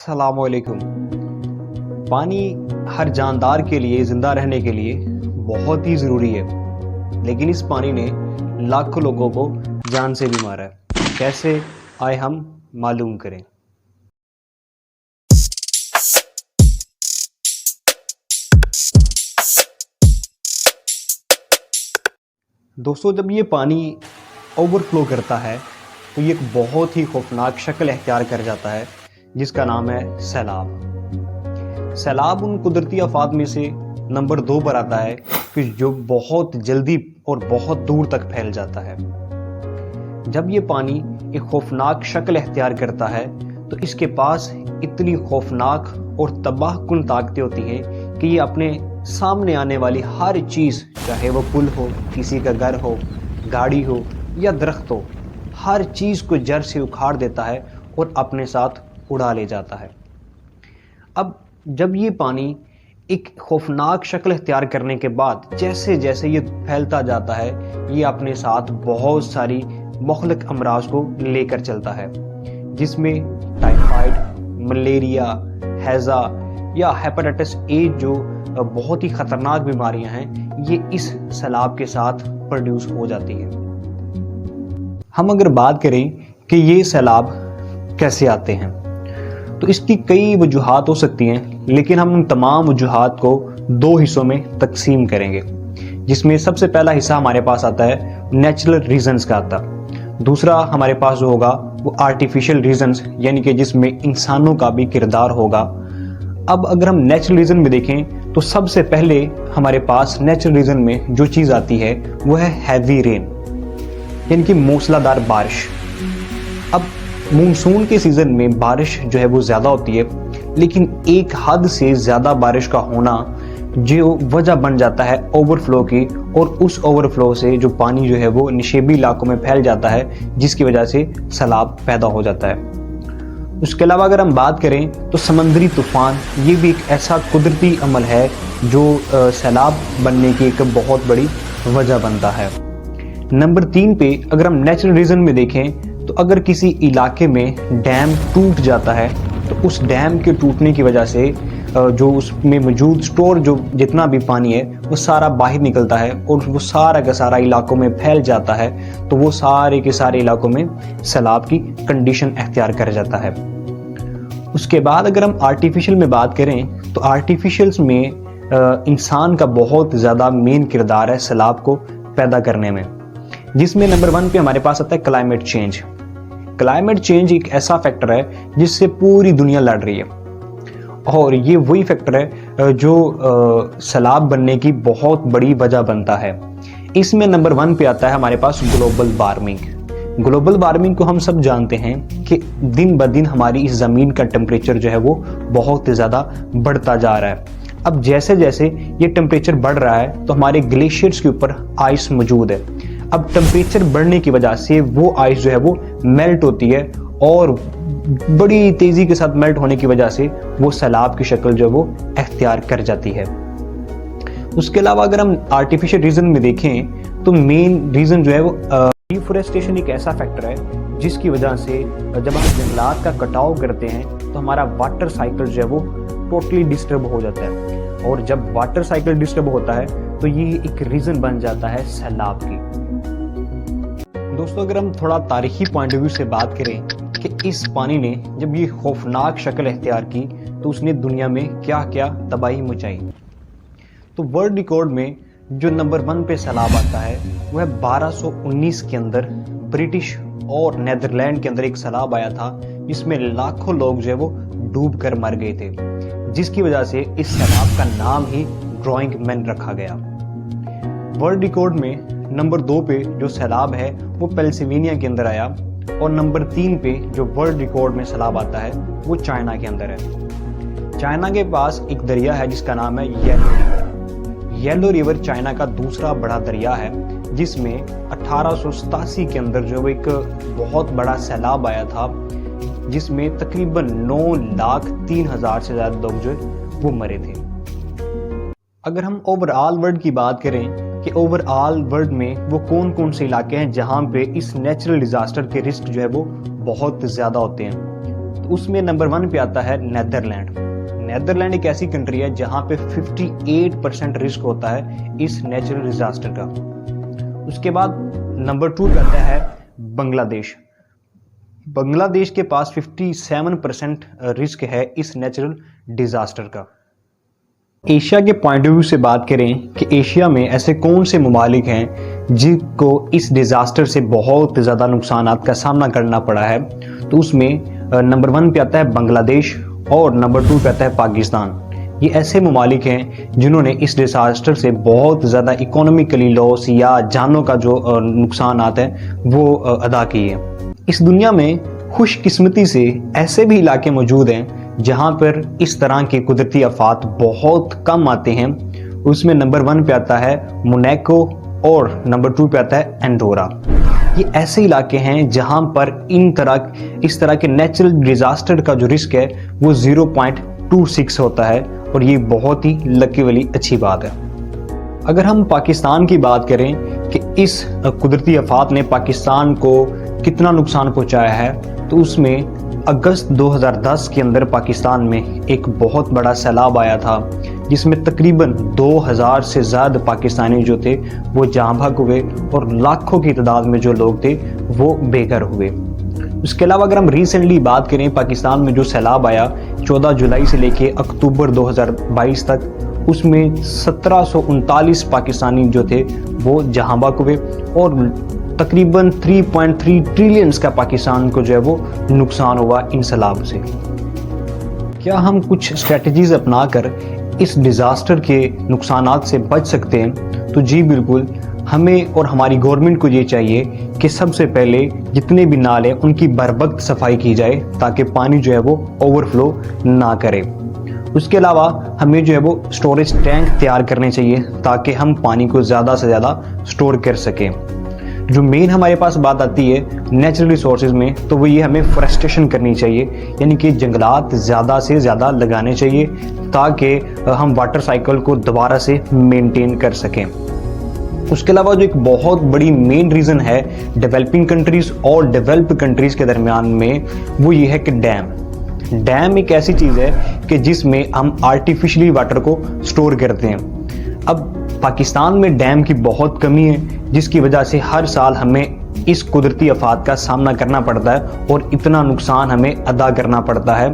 अस्सलामुअलैकुम। पानी हर जानदार के लिए ज़िंदा रहने के लिए बहुत ही ज़रूरी है, लेकिन इस पानी ने लाखों लोगों को जान से भी मारा है। कैसे, आए हम मालूम करें। दोस्तों, जब ये पानी ओवरफ्लो करता है तो ये एक बहुत ही खौफनाक शक्ल अख्तियार कर जाता है, जिसका नाम है सैलाब। सैलाब उन कुदरती आफात में से नंबर 2 पर आता है कि जो बहुत जल्दी और बहुत दूर तक फैल जाता है। जब ये पानी एक खौफनाक शक्ल अख्तियार करता है तो इसके पास इतनी खौफनाक और तबाहकुन ताकतें होती हैं कि ये अपने सामने आने वाली हर चीज़, चाहे वो पुल हो, किसी का घर हो, गाड़ी हो या दरख्त हो, हर चीज़ को जड़ से उखाड़ देता है और अपने साथ उड़ा ले जाता है। अब जब ये पानी एक खौफनाक शक्ल अख्तियार करने के बाद जैसे जैसे ये फैलता जाता है, ये अपने साथ बहुत सारी मुख्तलिफ अमराज को लेकर चलता है, जिसमें टाइफाइड, मलेरिया, हैज़ा या हेपेटाइटिस ए जो बहुत ही ख़तरनाक बीमारियां हैं, ये इस सैलाब के साथ प्रोड्यूस हो जाती हैं। हम अगर बात करें कि ये सैलाब कैसे आते हैं तो इसकी कई वजूहात हो सकती हैं, लेकिन हम उन तमाम वजूहात को 2 हिस्सों में तकसीम करेंगे, जिसमें सबसे पहला हिस्सा हमारे पास आता है नेचुरल रीजंस का आता। दूसरा हमारे पास जो होगा वो आर्टिफिशियल रीजंस, यानी कि जिसमें इंसानों का भी किरदार होगा। अब अगर हम नेचुरल रीजन में देखें तो सबसे पहले हमारे पास नेचुरल रीजन में जो चीज़ आती है वो है हैवी रेन, यानी कि मूसलाधार बारिश। अब मानसून के सीज़न में बारिश जो है वो ज़्यादा होती है, लेकिन एक हद से ज़्यादा बारिश का होना जो वजह बन जाता है ओवरफ्लो की, और उस ओवरफ्लो से जो पानी जो है वो निशेबी इलाकों में फैल जाता है, जिसकी वजह से सैलाब पैदा हो जाता है। उसके अलावा अगर हम बात करें तो समंदरी तूफ़ान, ये भी एक ऐसा कुदरती अमल है जो सैलाब बनने की एक बहुत बड़ी वजह बनता है। नंबर 3 पे अगर हम नेचुरल रीजन में देखें तो अगर किसी इलाके में डैम टूट जाता है तो उस डैम के टूटने की वजह से जो उसमें मौजूद स्टोर जो जितना भी पानी है वो सारा बाहर निकलता है और वो सारा का सारा इलाकों में फैल जाता है, तो वो सारे के सारे इलाकों में सैलाब की कंडीशन अख्तियार कर जाता है। उसके बाद अगर हम आर्टिफिशियल में बात करें तो आर्टिफिशियल्स में इंसान का बहुत ज़्यादा मेन किरदार है सैलाब को पैदा करने में, जिसमें नंबर 1 पे हमारे पास आता है क्लाइमेट चेंज। क्लाइमेट चेंज एक ऐसा फैक्टर है जिससे पूरी दुनिया लड़ रही है, और ये वही फैक्टर है जो सैलाब बनने की बहुत बड़ी वजह बनता है। इसमें नंबर 1 पे आता है हमारे पास ग्लोबल वार्मिंग। ग्लोबल वार्मिंग को हम सब जानते हैं कि दिन ब दिन हमारी इस ज़मीन का टेम्परेचर जो है वो बहुत ज़्यादा बढ़ता जा रहा है। अब जैसे जैसे ये टेम्परेचर बढ़ रहा है तो हमारे ग्लेशियर्स के ऊपर आइस मौजूद है। अब टेम्परेचर बढ़ने की वजह से वो आइस जो है वो मेल्ट होती है, और बड़ी तेज़ी के साथ मेल्ट होने की वजह से वो सैलाब की शक्ल जो है वो अख्तियार कर जाती है। उसके अलावा अगर हम आर्टिफिशियल रीजन में देखें तो मेन रीज़न जो है वो डिफोरेस्टेशन एक ऐसा फैक्टर है जिसकी वजह से जब हम जंगलात का कटाव करते हैं तो हमारा वाटर साइकिल जो है वो टोटली डिस्टर्ब हो जाता है, और जब वाटर साइकिल डिस्टर्ब होता है तो ये एक रीज़न बन जाता है सैलाब की। दोस्तों, अगर हम थोड़ा तारीखी पॉइंट ऑफ व्यू से बात करें कि इस पानी ने जब ये खौफनाक शक्ल अख्तियार की तो उसने दुनिया में क्या क्या तबाही मचाई, तो वर्ल्ड रिकॉर्ड में जो नंबर 1 पे सैलाब आता है वह 1219 के अंदर ब्रिटिश और नेदरलैंड के अंदर एक सैलाब आया था, जिसमें लाखों लोग जो है वो डूब कर मर गए थे, जिसकी वजह से इस सैलाब का नाम ही ड्रॉइंग मैन रखा गया। वर्ल्ड रिकॉर्ड में नंबर 2 पे जो सैलाब है वो पेंसिल्वेनिया के अंदर आया, और नंबर 3 पे जो वर्ल्ड रिकॉर्ड में सैलाब आता है वो चाइना के अंदर है। चाइना के पास एक दरिया है जिसका नाम है yellow river. Yellow river China का दूसरा बड़ा दरिया है, जिसमें 1887 के अंदर जो एक बहुत बड़ा सैलाब आया था, जिसमें तकरीबन 9,03,000 से ज़्यादा लोग जो वो मरे थे। अगर हम ओवरऑल वर्ल्ड की बात करें कि ओवरऑल वर्ल्ड में वो कौन कौन से इलाके हैं जहां पे इस नेचुरल डिजास्टर के रिस्क जो है वो बहुत ज़्यादा होते हैं, तो उसमें नंबर 1 पे आता है नीदरलैंड। नीदरलैंड एक ऐसी कंट्री है जहां पे 58% रिस्क होता है इस नेचुरल डिजास्टर का। उसके बाद नंबर 2 पे आता है बांग्लादेश। बांग्लादेश के पास 57% रिस्क है इस नेचुरल डिजास्टर का। एशिया के पॉइंट ऑफ व्यू से बात करें कि एशिया में ऐसे कौन से ममालिक हैं जिनको इस डिजास्टर से बहुत ज़्यादा नुकसान का सामना करना पड़ा है, तो उसमें नंबर 1 पे आता है बांग्लादेश और नंबर 2 पे आता है पाकिस्तान। ये ऐसे ममालिक हैं जिन्होंने इस डिजास्टर से बहुत ज़्यादा इकोनॉमिकली लॉस या जानों का जो नुकसान आता है वो अदा किए। इस दुनिया में खुशकिस्मती से ऐसे भी इलाके मौजूद हैं जहां पर इस तरह के कुदरती आफात बहुत कम आते हैं। उसमें नंबर 1 पे आता है मोनाको और नंबर 2 पे आता है एंडोरा। ये ऐसे इलाके हैं जहां पर इस तरह के नेचुरल डिजास्टर का जो रिस्क है वो 0.26 होता है, और ये बहुत ही लकी वाली अच्छी बात है। अगर हम पाकिस्तान की बात करें कि इस कुदरती आफात ने पाकिस्तान को कितना नुकसान पहुंचाया है, तो उसमें अगस्त 2010 के अंदर पाकिस्तान में एक बहुत बड़ा सैलाब आया था जिसमें तकरीबन 2000 से ज़्यादा पाकिस्तानी जो थे वो जाँ भाग हुए और लाखों की तादाद में जो लोग थे वो बेघर हुए। उसके अलावा अगर हम रिसेंटली बात करें पाकिस्तान में जो सैलाब आया 14 जुलाई से लेके अक्टूबर 2022 तक, उसमें 1739 पाकिस्तानी जो थे वो जहाँ भाग हुए और तकरीबन 3.3 ट्रिलियंस का पाकिस्तान को जो है वो नुकसान हुआ इन सैलाब से। क्या हम कुछ स्ट्रेटजीज अपनाकर इस डिज़ास्टर के नुकसानात से बच सकते हैं? तो जी बिल्कुल, हमें और हमारी गवर्नमेंट को ये चाहिए कि सबसे पहले जितने भी नाले उनकी बरवक्त सफाई की जाए ताकि पानी जो है वो ओवरफ्लो ना करे। उसके अलावा हमें जो है वो स्टोरेज टैंक तैयार करने चाहिए ताकि हम पानी को ज़्यादा से ज़्यादा स्टोर कर सकें। जो मेन हमारे पास बात आती है नेचुरल रिसोर्सेज में, तो वो ये हमें फॉरेस्टेशन करनी चाहिए, यानी कि जंगलात ज़्यादा से ज़्यादा लगाने चाहिए ताकि हम वाटर साइकिल को दोबारा से मेंटेन कर सकें। उसके अलावा जो एक बहुत बड़ी मेन रीज़न है डेवलपिंग कंट्रीज़ और डेवलप्ड कंट्रीज़ के दरमियान में, वो ये है कि डैम एक ऐसी चीज़ है कि जिसमें हम आर्टिफिशियली वाटर को स्टोर करते हैं। अब पाकिस्तान में डैम की बहुत कमी है जिसकी वजह से हर साल हमें इस कुदरती आफात का सामना करना पड़ता है और इतना नुकसान हमें अदा करना पड़ता है।